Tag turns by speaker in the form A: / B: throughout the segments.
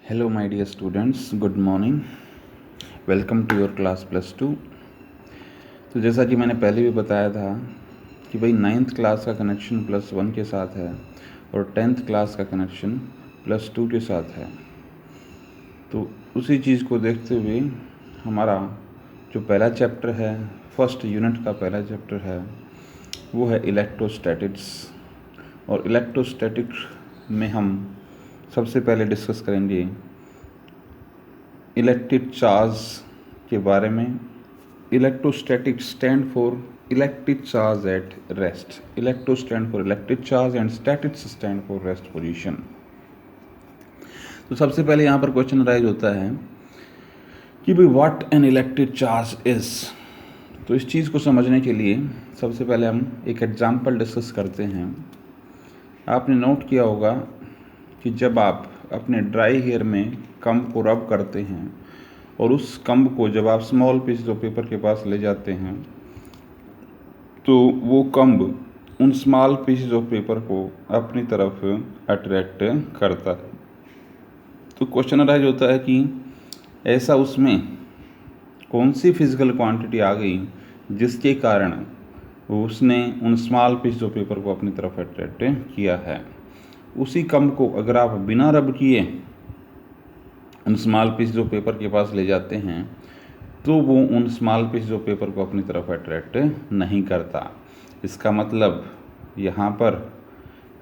A: Hello my dear students, good morning. Welcome to your class +2। तो जैसा कि मैंने पहले भी बताया था कि भाई 9th क्लास का कनेक्शन +1 के साथ है और 10th क्लास का कनेक्शन +2 के साथ है। तो उसी चीज़ को देखते हुए हमारा जो पहला चैप्टर है, फर्स्ट यूनिट का पहला चैप्टर है, वो है इलेक्ट्रोस्टैटिक्स। और इलेक्ट्रोस्टैटिक्स में हम सबसे पहले डिस्कस करेंगे इलेक्ट्रिक चार्ज के बारे में। Electrostatic stand for electric charge at rest. Electro stand for electric charge and statics stand for rest position. तो सबसे पहले यहाँ पर क्वेश्चन राइज होता है कि भाई what an electric charge is. तो इस चीज़ को समझने के लिए सबसे पहले हम एक एग्जाम्पल डिस्कस करते हैं। आपने नोट किया होगा कि जब आप अपने ड्राई हेयर में कम्ब को रब करते हैं और उस कम्ब को जब आप स्मॉल पीस ऑफ पेपर के पास ले जाते हैं तो वो कम्ब उन स्मॉल पीसेस ऑफ पेपर को अपनी तरफ अट्रैक्ट करता है। तो क्वेश्चन अराइज होता है कि ऐसा उसमें कौन सी फिजिकल क्वांटिटी आ गई जिसके कारण उसने उन स्मॉल पीस ऑफ पेपर को अपनी तरफ अट्रैक्ट किया है। उसी कम्ब को अगर आप बिना रब किए उन स्मॉल पीस ऑफ पेपर के पास ले जाते हैं तो वो उन स्मॉल पीस ऑफ पेपर को अपनी तरफ अट्रैक्ट नहीं करता। इसका मतलब यहाँ पर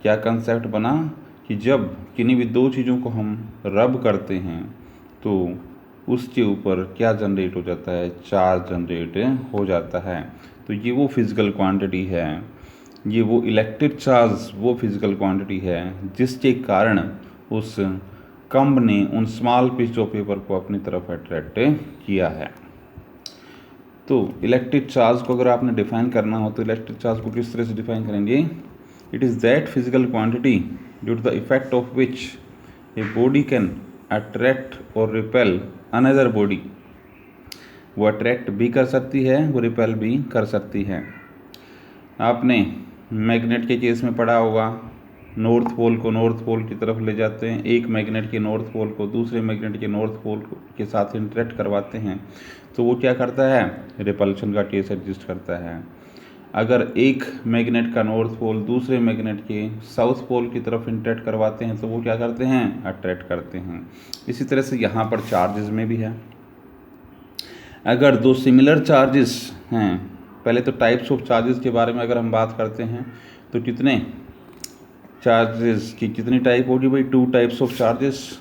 A: क्या कंसेप्ट बना कि जब किन्हीं भी दो चीज़ों को हम रब करते हैं तो उसके ऊपर क्या जनरेट हो जाता है, चार्ज जनरेट हो जाता है। तो ये वो फिज़िकल क्वांटिटी है, ये वो इलेक्ट्रिक चार्ज वो फिज़िकल क्वांटिटी है जिसके कारण उस कम्ब ने उन स्मॉल पीस ऑफ पेपर को अपनी तरफ अट्रैक्ट किया है। तो इलेक्ट्रिक चार्ज को अगर आपने डिफाइन करना हो तो इलेक्ट्रिक चार्ज को किस तरह से डिफाइन करेंगे? It is that physical quantity due to the effect of which a body can attract और रिपेल अनदर बॉडी। वो अट्रैक्ट भी कर सकती है, वो रिपेल भी कर सकती है। आपने मैग्नेट के केस में पढ़ा होगा, नॉर्थ पोल को नॉर्थ पोल की तरफ ले जाते हैं, एक मैग्नेट के नॉर्थ पोल को दूसरे मैग्नेट के नॉर्थ पोल के साथ इंटरेक्ट करवाते हैं तो वो क्या करता है, रिपल्शन का केस एग्जिस्ट करता है। अगर एक मैग्नेट का नॉर्थ पोल दूसरे मैग्नेट के साउथ पोल की तरफ इंटरेक्ट करवाते हैं तो वो क्या करते हैं, अट्रैक्ट करते हैं। इसी तरह से यहाँ पर चार्जेस में भी है। अगर दो सिमिलर चार्जेस हैं, पहले तो टाइप्स ऑफ चार्जेस के बारे में अगर हम बात करते हैं तो कितने चार्जेस की कितनी टाइप होगी भाई? 2 टाइप्स ऑफ चार्जेस।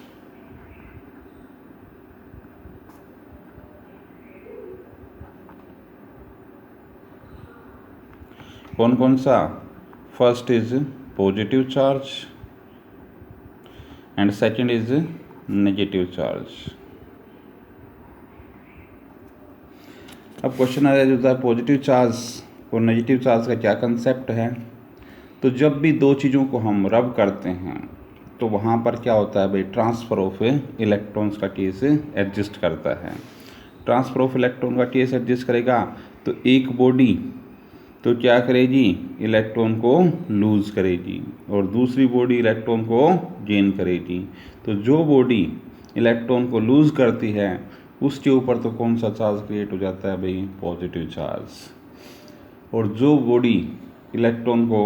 A: कौन कौन सा? First is positive charge and second is negative charge. अब क्वेश्चन आ जाता है पॉजिटिव चार्ज और नेगेटिव चार्ज का क्या कंसेप्ट है। तो जब भी दो चीज़ों को हम रब करते हैं तो वहाँ पर क्या होता है भाई, ट्रांसफ़र ऑफ इलेक्ट्रॉन्स का केस एग्जिस्ट करता है। ट्रांसफ़र ऑफ इलेक्ट्रॉन का केस एग्जिस्ट करेगा तो एक बॉडी तो क्या करेगी, इलेक्ट्रॉन को लूज़ करेगी और दूसरी बॉडी इलेक्ट्रॉन को गेन करेगी। तो जो बॉडी इलेक्ट्रॉन को लूज़ करती है उसके ऊपर तो कौन सा चार्ज क्रिएट हो जाता है भाई, पॉजिटिव चार्ज। और जो बॉडी इलेक्ट्रॉन को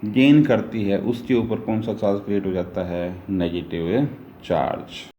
A: गेन करती है उसके ऊपर कौन सा चार्ज क्रिएट हो जाता है, नेगेटिव चार्ज।